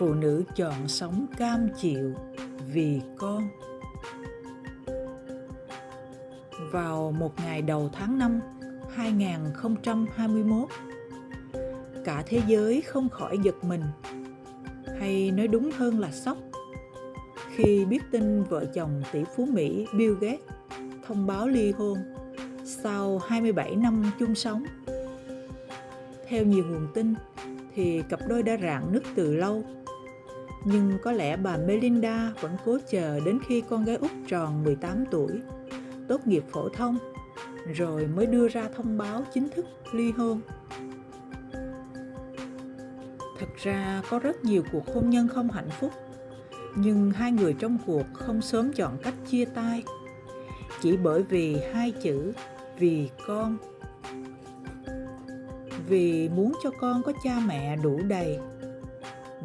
phụ nữ chọn sống cam chịu vì con. Vào một ngày đầu tháng 5 2021, cả thế giới không khỏi giật mình, hay nói đúng hơn là sốc, khi biết tin vợ chồng tỷ phú Mỹ Bill Gates thông báo ly hôn sau 27 năm chung sống. Theo nhiều nguồn tin thì cặp đôi đã rạn nứt từ lâu, nhưng có lẽ bà Melinda vẫn cố chờ đến khi con gái út tròn 18 tuổi, tốt nghiệp phổ thông, rồi mới đưa ra thông báo chính thức ly hôn. Thật ra có rất nhiều cuộc hôn nhân không hạnh phúc, nhưng hai người trong cuộc không sớm chọn cách chia tay, chỉ bởi vì hai chữ vì con. Vì muốn cho con có cha mẹ đủ đầy,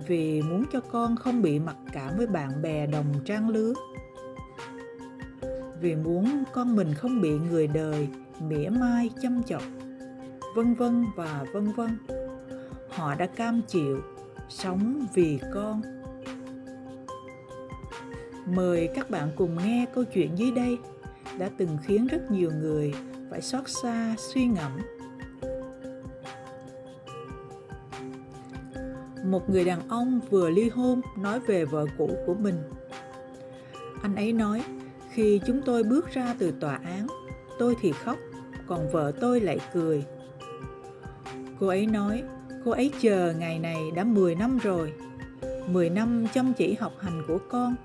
vì muốn cho con không bị mặc cảm với bạn bè đồng trang lứa, vì muốn con mình không bị người đời mỉa mai châm chọc, vân vân và vân vân. Họ đã cam chịu sống vì con. Mời các bạn cùng nghe câu chuyện dưới đây đã từng khiến rất nhiều người phải xót xa suy ngẫm. Một người đàn ông vừa ly hôn nói về vợ cũ của mình. Anh ấy nói, khi chúng tôi bước ra từ tòa án, tôi thì khóc, còn vợ tôi lại cười. Cô ấy nói, cô ấy chờ ngày này đã 10 năm rồi. 10 năm chăm chỉ học hành của con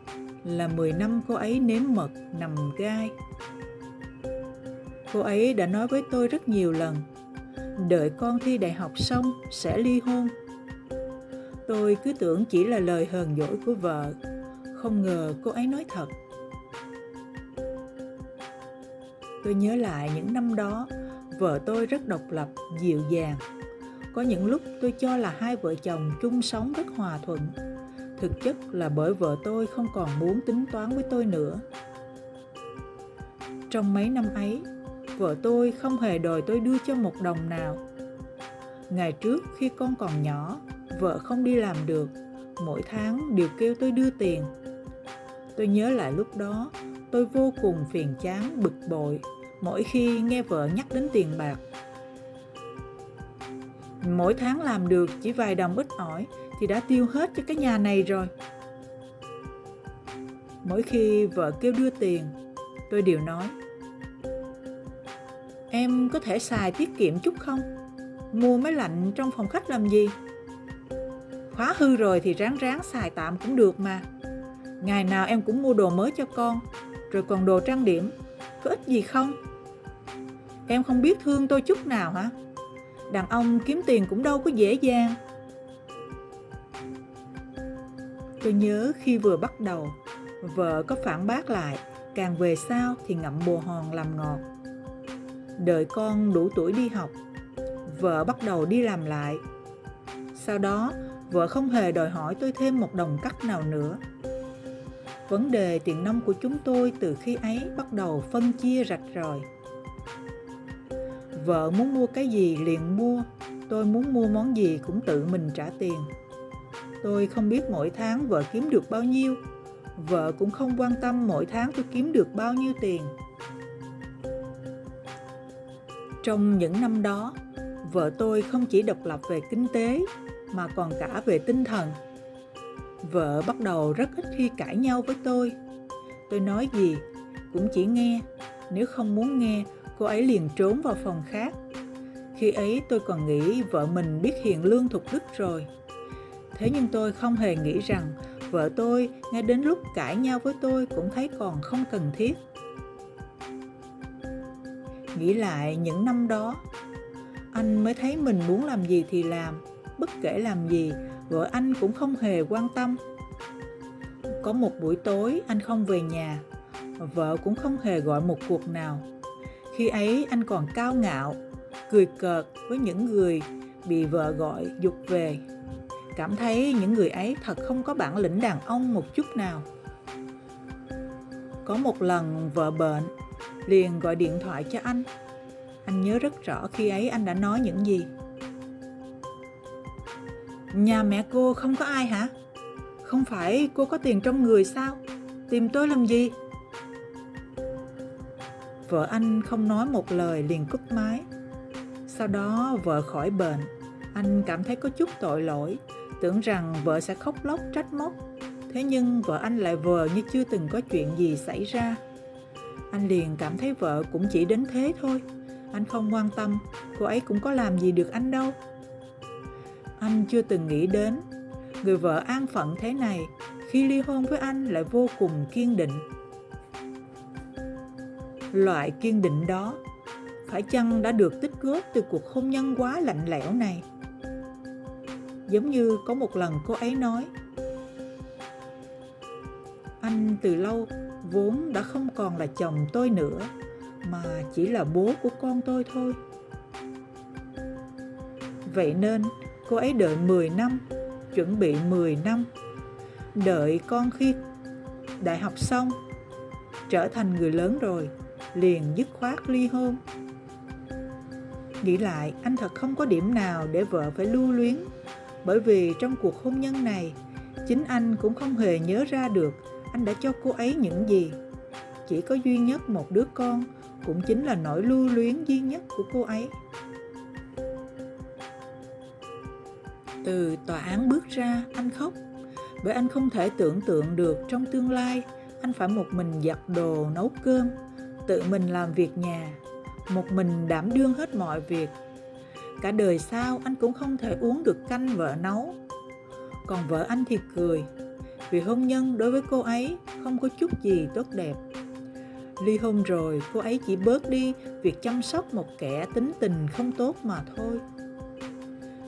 là 10 năm cô ấy nếm mật nằm gai. Cô ấy đã nói với tôi rất nhiều lần, đợi con thi đại học xong sẽ ly hôn. Tôi cứ tưởng chỉ là lời hờn dỗi của vợ, không ngờ cô ấy nói thật. Tôi nhớ lại những năm đó, vợ tôi rất độc lập, dịu dàng. Có những lúc tôi cho là hai vợ chồng chung sống rất hòa thuận. Thực chất là bởi vợ tôi không còn muốn tính toán với tôi nữa. Trong mấy năm ấy, vợ tôi không hề đòi tôi đưa cho một đồng nào. Ngày trước khi con còn nhỏ, vợ không đi làm được, mỗi tháng đều kêu tôi đưa tiền. Tôi nhớ lại lúc đó, tôi vô cùng phiền chán, bực bội mỗi khi nghe vợ nhắc đến tiền bạc. Mỗi tháng làm được chỉ vài đồng ít ỏi thì đã tiêu hết cho cái nhà này rồi. Mỗi khi vợ kêu đưa tiền, tôi đều nói, em có thể xài tiết kiệm chút không? Mua máy lạnh trong phòng khách làm gì? Khóa hư rồi thì ráng ráng xài tạm cũng được mà. Ngày nào em cũng mua đồ mới cho con, rồi còn đồ trang điểm, có ích gì không? Em không biết thương tôi chút nào hả? Đàn ông kiếm tiền cũng đâu có dễ dàng. Tôi nhớ khi vừa bắt đầu, vợ có phản bác lại, càng về sau thì ngậm bồ hòn làm ngọt. Đợi con đủ tuổi đi học, vợ bắt đầu đi làm lại. Sau đó, vợ không hề đòi hỏi tôi thêm một đồng cắt nào nữa. Vấn đề tiền nong của chúng tôi từ khi ấy bắt đầu phân chia rạch ròi. Vợ muốn mua cái gì liền mua, tôi muốn mua món gì cũng tự mình trả tiền. Tôi không biết mỗi tháng vợ kiếm được bao nhiêu, vợ cũng không quan tâm mỗi tháng tôi kiếm được bao nhiêu tiền. Trong những năm đó, vợ tôi không chỉ độc lập về kinh tế mà còn cả về tinh thần. Vợ bắt đầu rất ít khi cãi nhau với tôi. Tôi nói gì cũng chỉ nghe, nếu không muốn nghe, cô ấy liền trốn vào phòng khác. Khi ấy tôi còn nghĩ vợ mình biết hiền lương thục đức rồi. Thế nhưng tôi không hề nghĩ rằng vợ tôi ngay đến lúc cãi nhau với tôi cũng thấy còn không cần thiết. Nghĩ lại những năm đó, anh mới thấy mình muốn làm gì thì làm, bất kể làm gì, vợ anh cũng không hề quan tâm. Có một buổi tối anh không về nhà, vợ cũng không hề gọi một cuộc nào. Khi ấy anh còn cao ngạo, cười cợt với những người bị vợ gọi giục về. Cảm thấy những người ấy thật không có bản lĩnh đàn ông một chút nào. Có một lần vợ bệnh, liền gọi điện thoại cho anh. Anh nhớ rất rõ khi ấy anh đã nói những gì. Nhà mẹ cô không có ai hả? Không phải cô có tiền trong người sao? Tìm tôi làm gì? Vợ anh không nói một lời liền cúp máy. Sau đó vợ khỏi bệnh. Anh cảm thấy có chút tội lỗi, tưởng rằng vợ sẽ khóc lóc trách móc. Thế nhưng vợ anh lại vờ như chưa từng có chuyện gì xảy ra. Anh liền cảm thấy vợ cũng chỉ đến thế thôi. Anh không quan tâm, cô ấy cũng có làm gì được anh đâu. Anh chưa từng nghĩ đến, người vợ an phận thế này, khi ly hôn với anh lại vô cùng kiên định. Loại kiên định đó, phải chăng đã được tích góp từ cuộc hôn nhân quá lạnh lẽo này? Giống như có một lần cô ấy nói, anh từ lâu vốn đã không còn là chồng tôi nữa, mà chỉ là bố của con tôi thôi. Vậy nên cô ấy đợi 10 năm, chuẩn bị 10 năm, đợi con khi đại học xong, trở thành người lớn rồi, liền dứt khoát ly hôn. Nghĩ lại, anh thật không có điểm nào để vợ phải lưu luyến, bởi vì trong cuộc hôn nhân này, chính anh cũng không hề nhớ ra được anh đã cho cô ấy những gì. Chỉ có duy nhất một đứa con, cũng chính là nỗi lưu luyến duy nhất của cô ấy. Từ tòa án bước ra, anh khóc, bởi anh không thể tưởng tượng được trong tương lai anh phải một mình giặt đồ nấu cơm, tự mình làm việc nhà, một mình đảm đương hết mọi việc. Cả đời sau anh cũng không thể uống được canh vợ nấu. Còn vợ anh thì cười, vì hôn nhân đối với cô ấy không có chút gì tốt đẹp. Ly hôn rồi, cô ấy chỉ bớt đi việc chăm sóc một kẻ tính tình không tốt mà thôi.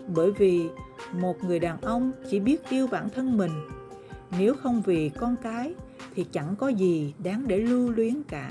Bởi vì một người đàn ông chỉ biết yêu bản thân mình, nếu không vì con cái thì chẳng có gì đáng để lưu luyến cả.